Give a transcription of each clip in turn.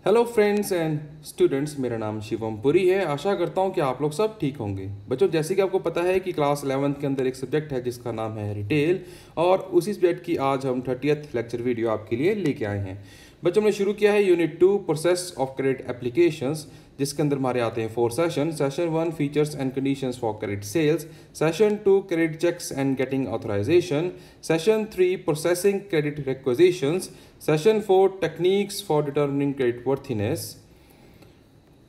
Hello friends and students, मेरा नाम शिवम पुरी है। आशा करता हूँ कि आप लोग सब ठीक होंगे। बच्चों, जैसे कि आपको पता है कि क्लास 11th के अंदर एक सब्जेक्ट है जिसका नाम है रिटेल, और उसी सब्जेक्ट की आज हम 30th लेक्चर वीडियो आपके लिए लेके आए हैं। बच्चों, हमने शुरू किया है unit 2 process of credit applications, जिसके अंदर हमारे आते हैं 4 session. Session 1 features and conditions for credit sales, session 2 credit checks and getting authorization, session 3 processing credit requisitions, session 4 techniques for determining credit worthiness.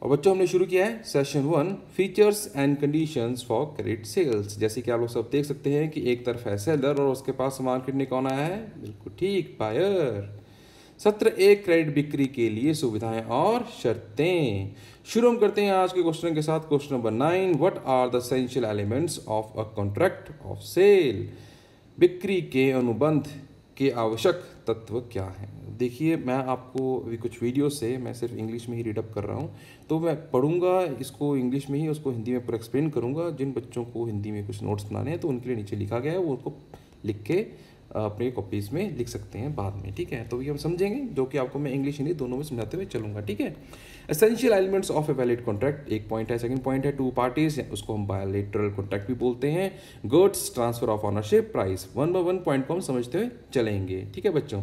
और बच्चों, हमने शुरू किया है session 1 features and conditions for credit sales. जैसे कि आप लोग सब देख सकते हैं कि एक तरफ है सेलर और उसके पास सामान खरीदने कौन आया है? बिल्कुल ठीक, बायर। सत्र 1 क्रेडिट बिक्री के लिए सुविधाएं और शर्तें। शुरू हम करते हैं आज के क्वेश्चन के साथ। Question number 9, what are the essential elements of a contract of sale? बिक्री के अनुबंध के आवश्यक तत्व क्या हैं? देखिए, मैं आपको अभी कुछ वीडियो से मैं सिर्फ इंग्लिश में ही रीडअप कर रहा हूँ, तो मैं पढ़ूंगा इसको इंग्लिश में ही, उसको हिंदी में पूरा एक्सप्लेन करूँगा। जिन बच्चों को हिंदी में कुछ नोट्स बनाने हैं तो उनके लिए नीचे लिखा गया है, वो उनको लिख के अपने कॉपीज़ में लिख सकते हैं बाद में, ठीक है। तो ये हम समझेंगे, जो कि आपको मैं इंग्लिश हिंदी दोनों में समझाते हुए चलूंगा, ठीक है। Essential elements of a valid contract एक पॉइंट है। सेकंड पॉइंट है टू पार्टीज, उसको हम बायलैटरल कॉन्ट्रैक्ट भी बोलते हैं। Goods, transfer of ownership, price. One by one point को हम समझते हुए चलेंगे, ठीक है बच्चों।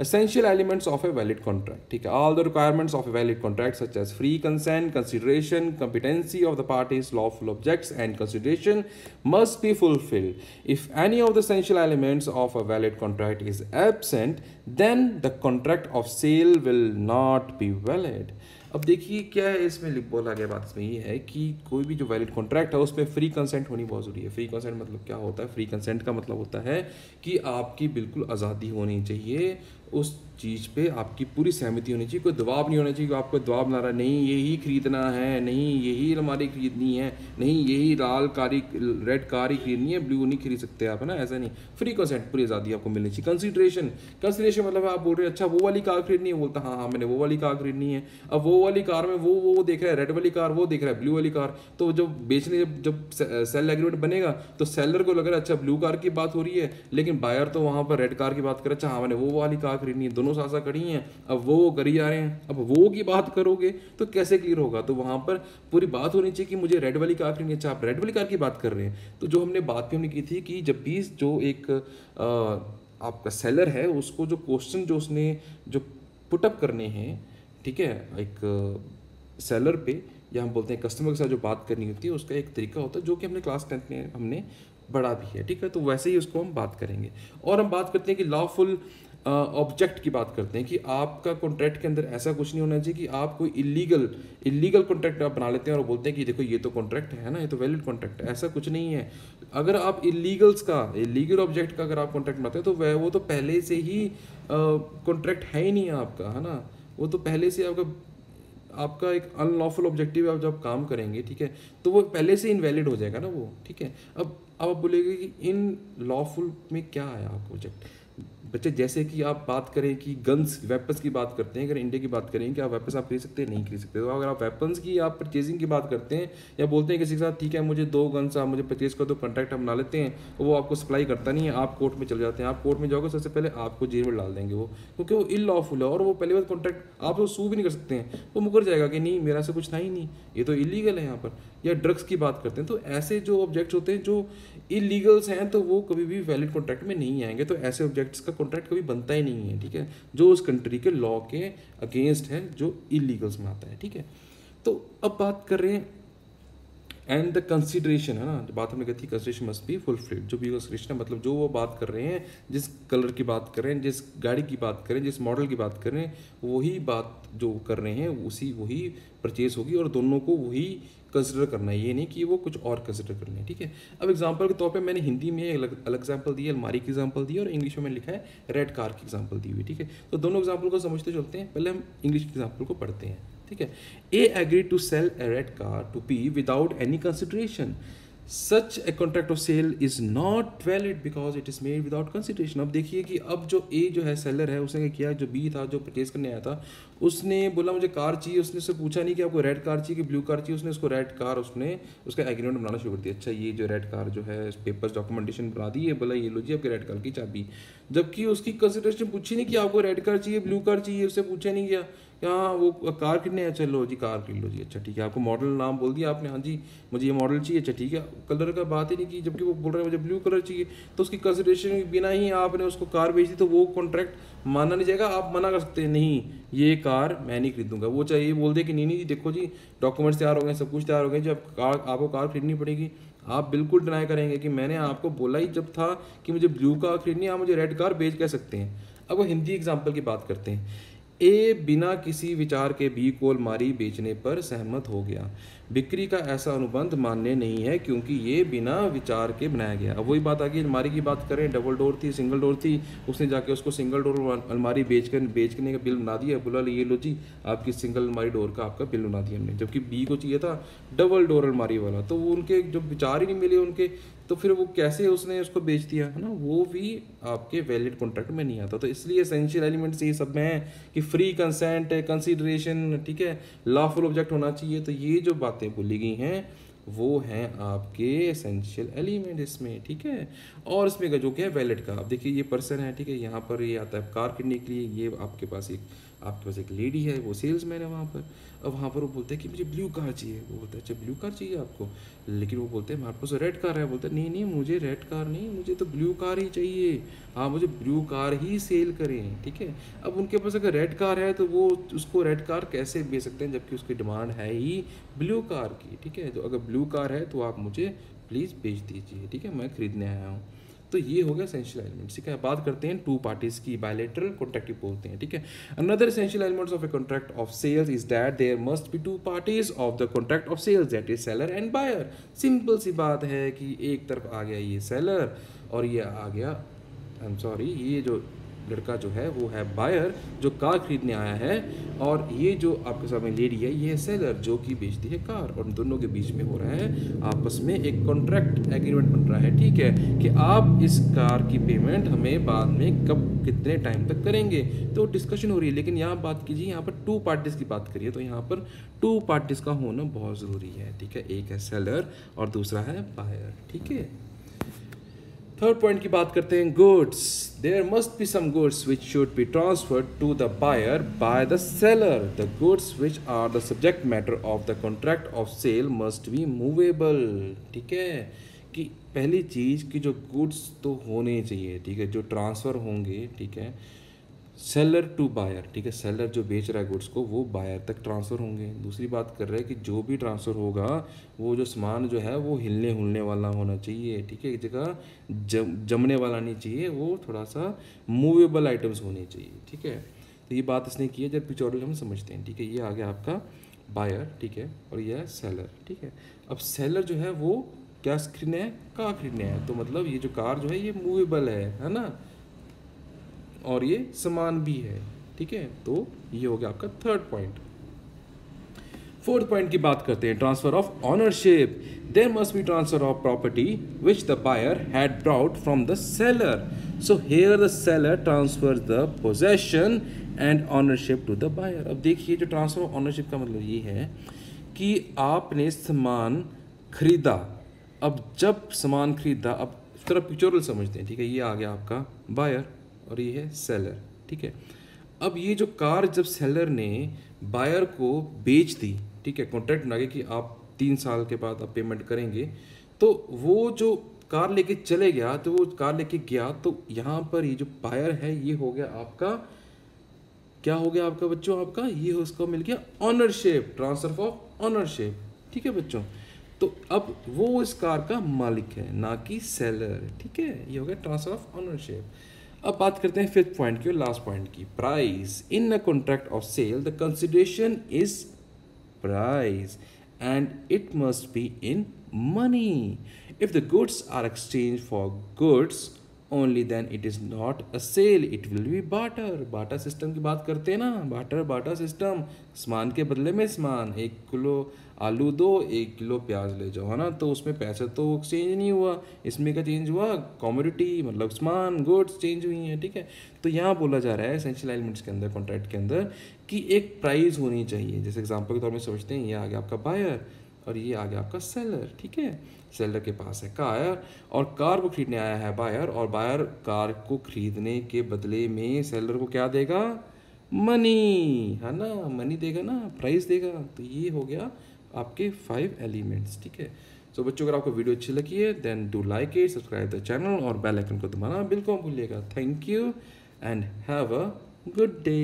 Essential elements of a valid contract, ठीक है। All the requirements of a valid contract such as free consent, consideration, competency of the parties, lawful objects and consideration must be fulfilled. If any of the essential elements of a valid contract is absent, then the contract of sale will not be valid. अब देखिए क्या है इसमें बोला गया, बात इसमें ये है कि कोई भी जो वैलिड कॉन्ट्रैक्ट है उसमें फ्री कंसेंट होनी बहुत ज़रूरी है। फ्री कंसेंट मतलब क्या होता है? फ्री कंसेंट का मतलब होता है कि आपकी बिल्कुल आज़ादी होनी चाहिए, उस चीज़ पे आपकी पूरी सहमति होनी चाहिए। कोई दबाव नहीं होना चाहिए कि आपको दबाव बना रहा है, नहीं यही खरीदना है, नहीं यही अलमारी खरीदनी है, नहीं यही लाल कारी रेड कार ही खरीदनी है, ब्लू नहीं खरीद सकते आप, है ना। ऐसा नहीं, फ्री कंसेंट, पूरी आज़ादी आपको मिलनी चाहिए। कंसिडरेशन, कंसिडरेशन मतलब आप बोल रहे हैं अच्छा वो वाली कार खरीदनी है, बोलता हाँ हाँ मैंने वो वाली कार खरीदनी है। अब वो वाली कार में वो देख रहा है रेड वाली कार, वो देख रहा है ब्लू वाली कार, तो जब बेचने जब सेल एग्रीमेंट बनेगा तो सेलर को लग रहा है अच्छा ब्लू कार की बात हो रही है, लेकिन बायर तो वहाँ पर रेड कार की बात कर, अच्छा हाँ मैंने वो वाली कार खरीदनी है। दोनों साथ साथ खड़ी हैं, अब वो करी जा रहे हैं। अब वो की बात करोगे तो कैसे क्लियर होगा? तो वहाँ पर पूरी बात होनी चाहिए कि मुझे रेड वाली कार खरीदनी है। अच्छा, आप रेड वाली कार की बात कर रहे हैं, तो जो हमने बात भी हमने की थी कि जब भी जो एक आपका सेलर है उसको जो क्वेश्चन जो उसने जो पुटअप करने हैं, ठीक है, एक सेलर पे या हम बोलते हैं कस्टमर के साथ जो बात करनी होती है उसका एक तरीका होता है जो कि हमने क्लास 10 में हमने पढ़ा भी है, ठीक है। तो वैसे ही उसको हम बात करेंगे। और हम बात करते हैं कि लॉफुल ऑब्जेक्ट की बात करते हैं कि आपका कॉन्ट्रैक्ट के अंदर ऐसा कुछ नहीं होना चाहिए कि आप कोई इलीगल कॉन्ट्रैक्ट आप बना लेते हैं और बोलते हैं कि देखो ये तो कॉन्ट्रैक्ट है ना, ये तो वैलिड कॉन्ट्रैक्ट है। ऐसा कुछ नहीं है। अगर आप इलीगल ऑब्जेक्ट का अगर आप कॉन्ट्रैक्ट बनाते हैं तो वो तो पहले से ही कॉन्ट्रैक्ट है ही नहीं है आपका, है ना। वो तो पहले से आपका एक अनलॉफुल ऑब्जेक्टिव आप जब काम करेंगे, ठीक है, तो वो पहले से इनवैलिड हो जाएगा ना वो, ठीक है। अब आप बोलेंगे कि इन लॉफुल में क्या आया आप प्रोजेक्ट? बच्चे, जैसे कि आप बात करें कि गन्स वेपन्स की बात करते हैं, अगर इंडिया की बात करें कि आप वेपन्स आप खरीद सकते हैं, नहीं खरीद सकते। तो अगर आप वेपन्स की आप परचेजिंग की बात करते हैं या बोलते हैं किसी के साथ ठीक है मुझे 2 गन्स आप मुझे परचेज कर दो, कॉन्ट्रैक्ट हम बना लेते हैं, तो वो आपको सप्लाई करता नहीं है, आप कोर्ट में चले जाते हैं। आप कोर्ट में जाओगे सबसे पहले आपको जेल में डाल देंगे वो, क्योंकि वो इलॉफुल है और वो पहले बार कॉन्ट्रैक्ट आप तो सू भी नहीं कर सकते हैं। वो मुकर जाएगा कि नहीं मेरा से कुछ था ही नहीं, ये तो इलीगल है यहाँ पर। या ड्रग्स की बात करते हैं, तो ऐसे जो ऑब्जेक्ट्स होते हैं जो इलीगल्स हैं तो वो कभी भी वैलिड कॉन्ट्रैक्ट में नहीं आएंगे। तो ऐसे ऑब्जेक्ट्स का कॉन्ट्रैक्ट कभी बनता ही नहीं है, ठीक है, जो उस कंट्री के लॉ के अगेंस्ट है, जो इलीगल्स में आता है, ठीक है। तो अब बात कर रहे हैं एंड द कंसिडरेशन, है ना, जो बात हमने कही थी कंसिडरेशन मस्ट बी फुलफिल्ड। जो भी कंसिडरेशन है मतलब जो वो बात कर रहे हैं, जिस कलर की बात कर रहे हैं, जिस गाड़ी की बात करें, जिस मॉडल की बात कर रहे हैं, वही बात जो कर रहे हैं वही परचेज होगी और दोनों को वही कंसिडर करना है। ये नहीं कि वो कुछ और कंसिडर कर लें, ठीक है। अब एग्जांपल के तौर पे मैंने हिंदी में अलग एग्जांपल दी है, अलमारी की एग्जांपल दी है, और इंग्लिश में मैंने लिखा है रेड कार की एग्जांपल दी हुई, ठीक है। तो दोनों एग्जांपल को समझते चलते हैं। पहले हम इंग्लिश की एग्जांपल को पढ़ते हैं, ठीक है। A agree to sell a red car to P without any consideration. Such a contract of sale is not valid because it is made without consideration. अब देखिए कि अब जो ए जो है सेलर है उसने क्या किया, जो बी था जो परचेज करने आया था उसने बोला मुझे कार चाहिए, उसने उससे पूछा नहीं कि आपको रेड कार चाहिए कि ब्लू कार चाहिए, उसने उसको रेड कार उसने उसका एग्रीमेंट बनाना शुरू कर दिया। अच्छा ये जो रेड कार जो है पेपर्स डॉक्यूमेंटेशन बना दी है, बोला ये लो जी आपके रेड कार की चाबी, जबकि उसकी कंसिडरेशन पूछी नहीं कि आपको रेड कार चाहिए ब्लू कार चाहिए, उससे पूछा नहीं गया यहाँ वो कार खरीदने है, चलो जी कार खरीद लो जी, अच्छा ठीक है, आपको मॉडल नाम बोल दिया आपने, हाँ जी मुझे ये मॉडल चाहिए, अच्छा ठीक है, कलर का बात ही नहीं की, जबकि वो बोल रहे हैं मुझे ब्लू कलर चाहिए, तो उसकी कंसिडरेशन बिना ही आपने उसको कार बेच दी, तो वो कॉन्ट्रैक्ट माना नहीं जाएगा। आप मना कर सकते हैं नहीं ये कार मैं नहीं खरीदूंगा, वो चाहिए बोल दे कि नहीं नहीं जी देखो जी डॉक्यूमेंट्स तैयार हो गए, सब कुछ तैयार हो गए, जब कार आपको कार खरीदनी पड़ेगी, आप बिल्कुल डिनाई करेंगे कि मैंने आपको बोला ही जब था कि मुझे ब्लू कार खरीदनी है, आप मुझे रेड कार बेच कह सकते हैं। अब वो हिंदी एग्जाम्पल की बात करते हैं। ए बिना किसी विचार के बी को अलमारी बेचने पर सहमत हो गया। बिक्री का ऐसा अनुबंध मान्य नहीं है क्योंकि ये बिना विचार के बनाया गया। अब वही बात आ गई, अलमारी की बात करें, डबल डोर थी सिंगल डोर थी, उसने जाके उसको सिंगल डोर अलमारी बेचने का बिल बना दिया, बोला ये लो जी आपकी सिंगल अलमारी डोर का आपका बिल बना दिया हमने, जबकि बी को चाहिए था डबल डोर अलमारी वाला, तो वो उनके जो विचार ही नहीं मिले उनके, तो फिर वो कैसे उसने उसको बेच दिया है ना, वो भी आपके वैलिड कॉन्ट्रैक्ट में नहीं आता। तो इसलिए एसेंशियल एलिमेंट्स ये सब में है कि फ्री कंसेंट है, कंसीडरेशन, ठीक है, लॉफुल ऑब्जेक्ट होना चाहिए, तो ये जो बातें बोली गई हैं वो हैं आपके एसेंशियल एलिमेंट इसमें, ठीक है। और इसमें का जो क्या है वैलिड का, अब देखिए ये पर्सन है, ठीक है, यहाँ पर ये आता है कार किनने के लिए, ये आपके पास एक लेडी है, वो सेल्समैन है वहाँ पर। अब वहाँ पर वो बोलते हैं कि मुझे ब्लू कार चाहिए, वो बोलता है अच्छा ब्लू कार चाहिए आपको, लेकिन वो बोलते हैं हमारे पास रेड कार है, बोलते हैं नहीं नहीं मुझे रेड कार नहीं, मुझे तो ब्लू कार ही चाहिए, हाँ मुझे ब्लू कार ही सेल करें, ठीक है। अब उनके पास अगर रेड कार है तो वो उसको रेड कार कैसे बेच सकते हैं जबकि उसकी डिमांड है ही ब्लू कार की, ठीक है। तो अगर ब्लू कार है तो आप मुझे प्लीज़ बेच दीजिए, ठीक है, मैं खरीदने आया हूँ। तो ये हो गया एसेंशियल एलिमेंट्स, ठीक है। बात करते हैं टू पार्टीज की, बायलैटरल कॉन्ट्रैक्ट बोलते हैं, ठीक है। Another essential elements of a contract of sales is that there must be two parties of the contract of sales, that is seller and buyer. Simple सी बात है कि एक तरफ आ गया ये सेलर और ये आ गया ये जो लड़का जो है वो है बायर जो कार खरीदने आया है, और ये जो आपके सामने लेडी है ये है सेलर जो कि बेचती है कार, और दोनों के बीच में हो रहा है आपस में एक कॉन्ट्रैक्ट एग्रीमेंट बन रहा है, ठीक है, कि आप इस कार की पेमेंट हमें बाद में कब कितने टाइम तक करेंगे, तो डिस्कशन हो रही है। लेकिन यहाँ बात कीजिए, यहाँ पर टू पार्टीज की बात करिए, तो यहाँ पर टू पार्टीज का होना बहुत ज़रूरी है, ठीक है, एक है सेलर और दूसरा है बायर, ठीक है। थर्ड पॉइंट की बात करते हैं, goods. There must be some goods which should be transferred to the buyer by the seller. The goods which are the subject matter of the contract of sale must be movable, ठीक है, कि पहली चीज़ कि जो goods तो होने चाहिए, ठीक है, जो ट्रांसफ़र होंगे, ठीक है, सेलर टू बायर, ठीक है, सेलर जो बेच रहा है गुड्स को वो बायर तक ट्रांसफ़र होंगे। दूसरी बात कर रहे हैं कि जो भी ट्रांसफ़र होगा वो जो सामान जो है वो हिलने हुलने वाला होना चाहिए, ठीक है, एक जगह जमने वाला नहीं चाहिए, वो थोड़ा सा मूवेबल आइटम्स होने चाहिए, ठीक है। तो ये बात इसने की है, जब पिक्चोरियल हम समझते हैं, ठीक है। ये आ गया आपका बायर, ठीक है, और ये है सेलर, ठीक है। अब सेलर जो है वो क्या खरीदने है, कार खरीदने है, तो मतलब ये जो कार जो है ये मूवेबल है ना, और ये समान भी है, ठीक है। तो ये हो गया आपका थर्ड पॉइंट। फोर्थ पॉइंट की बात करते हैं, transfer of ownership. There must be transfer of property which the buyer had brought from the seller. So here the seller transfer the possession and ownership to the buyer. अब देखिए जो transfer of ownership का मतलब ये है कि आपने सामान खरीदा, अब जब सामान खरीदा, अब थोड़ा पिक्चोरल समझते हैं, ठीक है। ये आ गया आपका बायर और ये है सेलर, ठीक है। अब ये जो कार जब सेलर ने बायर को बेच दी, ठीक है, कॉन्ट्रैक्ट बना के कि आप 3 साल के बाद आप पेमेंट करेंगे, तो वो जो कार लेके चले गया, तो वो कार लेके गया, तो यहाँ पर ये जो बायर है ये हो गया आपका, क्या हो गया आपका बच्चों, आपका ये उसको मिल गया ऑनरशिप, ट्रांसफर ऑफ ऑनरशिप, ठीक है बच्चों। तो अब वो इस कार का मालिक है ना कि सेलर, ठीक है, ये हो गया ट्रांसफर ऑफ ऑनरशिप। अब बात करते हैं फिफ्थ पॉइंट की और लास्ट पॉइंट की, price. In a contract of sale the consideration is price and it must be in money. If the goods are exchange for goods only then it is not a sale, it will be barter. Barter system की बात करते हैं ना, बाटा system, सामान के बदले में सामान, 1 किलो आलू दो 1 किलो प्याज ले जाओ, है ना, तो उसमें पैसा तो एक्सचेंज नहीं हुआ, इसमें क्या चेंज हुआ, कमोडिटी मतलब सामान गुड्स चेंज हुई हैं, ठीक है। तो यहाँ बोला जा रहा है एसेंशियल एलिमेंट्स के अंदर, कॉन्ट्रैक्ट के अंदर, कि एक प्राइस होनी चाहिए। जैसे एग्जांपल के तौर में समझते हैं, ये आ गया आपका बायर और ये आ गया आपका सेलर, ठीक है। सेलर के पास है कार और कार को खरीदने आया है बायर, और बायर कार को खरीदने के बदले में सेलर को क्या देगा, मनी, है ना, मनी देगा ना, प्राइस देगा। तो ये हो गया आपके 5 एलिमेंट्स, ठीक है। सो बच्चों, अगर आपको वीडियो अच्छी लगी है then do like it, subscribe the channel और बेल आइकन को दबाना बिल्कुल मत भूलिएगा। Thank you and have a good day.